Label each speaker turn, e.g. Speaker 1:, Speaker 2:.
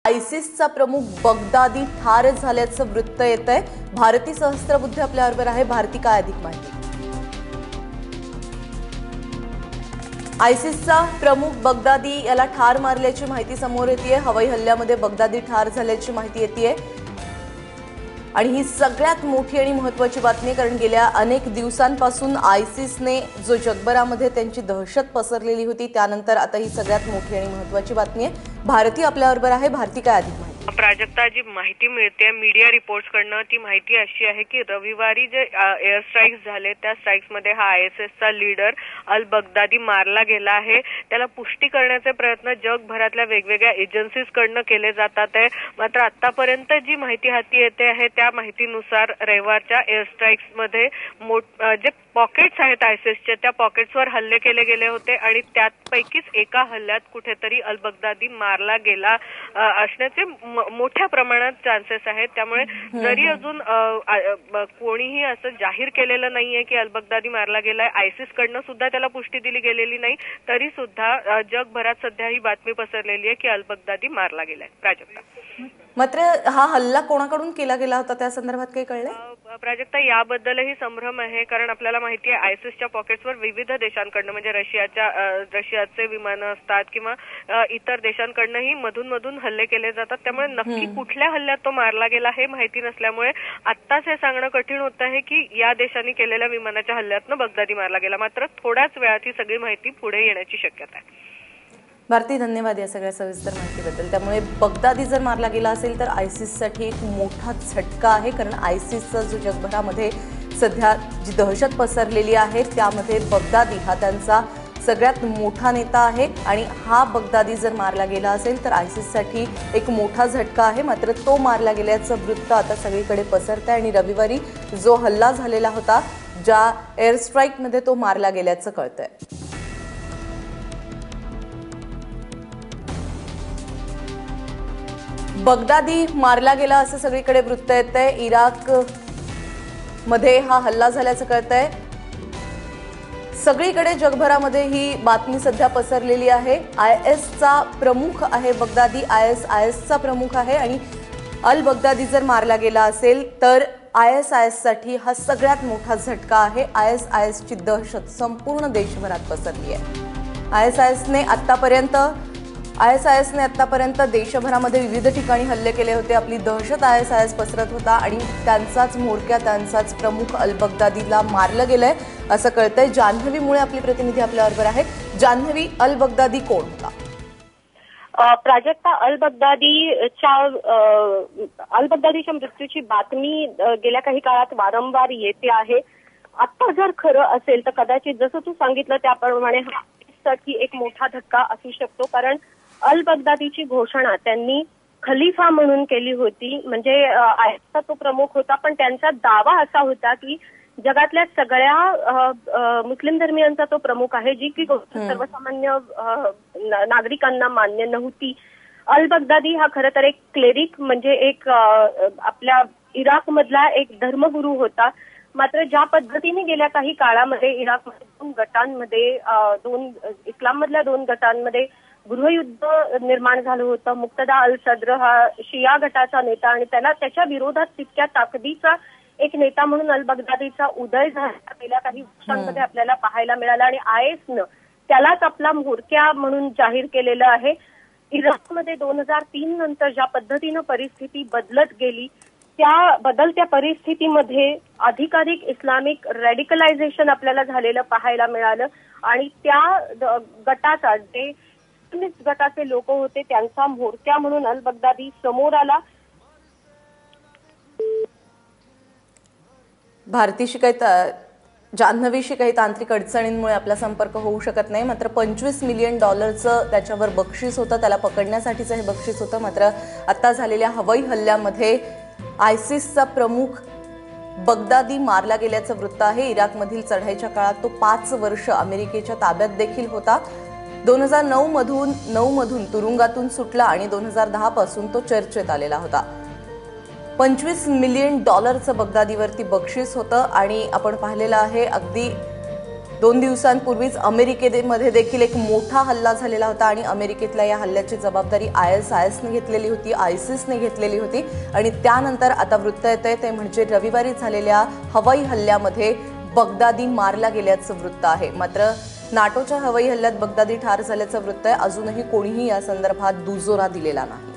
Speaker 1: आयसिसचा प्रमुख बगदादी ठार झाल्याचं वृत्त येतंय। भारती सहस्त्रबुद्धे आपल्याबरोबर आहे। भारती, काय अधिक माहिती? आयसिसचा प्रमुख बगदादी याला ठार मारल्याची माहिती समोर येतेय। हवाई हल्ल्यामध्ये बगदादी ठार झाल्याची माहिती येतेय आणि ही सगळ्यात मोठी आणि महत्त्वाची बातमी, कारण गेल्या अनेक दिवसांपासून आयसिसने जो जगभरामध्ये त्यांची दहशत पसरलेली होती, त्यानंतर आता ही सगळ्यात मोठी आणि महत्त्वाची बातमी आहे। भारती आपल्याबरोबर आहे। भारती, काय अधिक माहिती?
Speaker 2: प्राजक्ता, जी माहिती मिळते मीडिया रिपोर्ट्सकडनं ती माहिती अशी आहे की रविवारी जे एअर स्ट्राईक्स झाले त्या स्ट्राईक्समध्ये हा आयएसएसचा लीडर अल बगदादी मारला गेला आहे। त्याला पुष्टी करण्याचे प्रयत्न जगभरातल्या वेगवेगळ्या एजन्सीजकडनं केले जातात आहे। मात्र आतापर्यंत जी माहिती हाती येते आहे त्या माहितीनुसार रविवारच्या एअर स्ट्राईक्समध्ये जे पॉकेट्स आहेत आयसिसचे, त्या पॉकेट्सवर हल्ले केले गेले होते आणि त्यापैकीच एका हल्ल्यात कुठेतरी अल बगदादी मारला गेला असण्याचे मोठ्या प्रमाणात चान्सेस आहेत। त्यामुळे जरी अजून कोणीही असं जाहीर केलेलं नाहीये की अल बगदादी मारला गेलाय, आयसिसकडनं सुद्धा त्याला पुष्टी दिली गेलेली नाही, तरी सुद्धा जगभरात सध्या ही बातमी पसरलेली आहे की अल बगदादी मारला गेलाय। प्राजक्ता,
Speaker 1: मात्र हा हल्ला कोणाकडून केला गेला होता त्या संदर्भात काही कळलंय?
Speaker 2: प्राजक्ता, याबद्दलही संभ्रम आहे, कारण आपल्याला माहिती आहे आयसिसच्या पॉकेट्सवर विविध देशांकडनं म्हणजे रशियाचे विमानं असतात किंवा इतर देशांकडनंही मधून हल्ले केले जातात। त्यामुळे नक्की कुठल्या हल्ल्यात तो मारला गेला हे माहिती नसल्यामुळे आत्ताच हे सांगणं कठीण होत आहे की या देशांनी केलेल्या विमानाच्या हल्ल्यातनं बगदादी मारला गेला। मात्र थोड्याच वेळात ही सगळी माहिती पुढे येण्याची शक्यता आहे।
Speaker 1: भारती, धन्यवाद या सगळ्या सविस्तर माहितीबद्दल। त्यामुळे बगदादी जर मारला गेला असेल तर आयसिससाठी एक मोठा झटका आहे, कारण आयसिसचा जो जगभरामध्ये सध्या जी दहशत पसरलेली आहे त्यामध्ये बगदादी हा त्यांचा सगळ्यात मोठा नेता आहे आणि हा बगदादी जर मारला गेला असेल तर आयसिससाठी एक मोठा झटका आहे। मात्र तो मारला गेल्याचं वृत्त आता सगळीकडे पसरतंय आणि रविवारी जो हल्ला झालेला होता, ज्या एअर स्ट्राईकमध्ये तो मारला गेल्याचं कळतंय। बगदादी मारला गेला असं सगळीकडे वृत्त येतंय। इराक मध्ये हा हल्ला झाल्याचं कळतंय। सगळीकडे जगभरामध्ये ही बातमी सध्या पसरलेली आहे। आयएसचा प्रमुख आहे बगदादी, आयएसचा प्रमुख आहे आणि अल बगदादी जर मारला गेला असेल तर आयएससाठी हा सगळ्यात मोठा झटका आहे। आयएसची दहशत संपूर्ण देशभरात पसरली आहे। आयएसने आतापर्यंत देशभरामध्ये विविध ठिकाणी हल्ले केले होते। आपली दहशत आयएस पसरत होता आणि त्यांचाच म्होरक्या, त्यांचाच प्रमुख अल बगदादीला मारलं गेलंय असं कळतंय। जान्हवी मुळे आपली प्रतिनिधी आपल्याबरोबर आहे। जान्हवी, अल बगदादी कोण होता?
Speaker 3: प्राजक्ता, अल बगदादीच्या मृत्यूची बातमी गेल्या काही काळात वारंवार येते आहे। आता जर खरं असेल तर कदाचित जसं तू सांगितलं त्याप्रमाणे हा साठी एक मोठा धक्का असू शकतो, कारण अल बगदादीची घोषणा त्यांनी खलिफा म्हणून केली होती, म्हणजे आयएसचा तो प्रमुख होता, पण त्यांचा दावा असा होता की जगातल्या सगळ्या मुस्लिम धर्मियांचा तो प्रमुख आहे, जी की गोष्ट सर्वसामान्य नागरिकांना मान्य नव्हती। अल बगदादी हा खरं तर एक क्लेरिक म्हणजे एक आपल्या इराकमधला एक धर्मगुरू होता। मात्र ज्या पद्धतीने गेल्या काही काळामध्ये इराकमध्ये इस्लाममधल्या दोन गटांमध्ये गृहयुद्ध निर्माण झालं होतं। मुक्तदा अल सद्र हा शिया गटाचा नेता आणि त्याच्या विरोधात तितक्या ताकदीचा एक नेता म्हणून अल बगदादीचा उदय झाला गेल्या काही वर्षांमध्ये आपल्याला पाहायला मिळाला आणि आयएसनं त्यालाच आपला म्होरक्या म्हणून जाहीर केलेलं आहे। इराकमध्ये 2003 नंतर ज्या पद्धतीनं परिस्थिती बदलत गेली, त्या बदलत्या परिस्थितीमध्ये अधिकाधिक इस्लामिक रॅडिकलायझेशन आपल्याला झालेलं पाहायला मिळालं आणि त्या गटाचा जे गटाचे लोक होते त्यांचा म्होरक्या म्हणून अल बगदादी समोर आला।
Speaker 1: भारतीशी जान्हवीशी काही तांत्रिक अडचणींमुळे आपला संपर्क होऊ शकत नाही। मात्र $25 मिलियन त्याच्यावर बक्षीस होतं, त्याला पकडण्यासाठीचं हे बक्षीस होतं। मात्र आता झालेल्या हवाई हल्ल्यामध्ये आयसिसचा प्रमुख बगदादी मारला गेल्याचं वृत्त आहे। इराकमधील चढाईच्या काळात तो 5 वर्ष अमेरिकेच्या ताब्यात देखील होता। 2009 मधून तुरुंगातून सुटला आणि 2010 पासून तो चर्चेत आलेला होता। $25 मिलियन बगदादीवरती बक्षीस होतं आणि आपण पाहिलेलं आहे अगदी 2 दिवसांपूर्वीच अमेरिकेमध्ये देखील एक मोठा हल्ला झालेला होता आणि अमेरिकेतल्या या हल्ल्याची जबाबदारी ISISने घेतलेली होती, ISISने घेतलेली होती आणि त्यानंतर आता वृत्त येतंय ते म्हणजे रविवारी झालेल्या हवाई हल्ल्यामध्ये बगदादी मारला गेल्याचं वृत्त आहे. मात्र नाटोच्या हवाई हल्ल्यात बगदादी ठार झाल्याचं वृत्त आहे. अजूनही कोणीही या संदर्भात दुजोरा दिलेला नाही.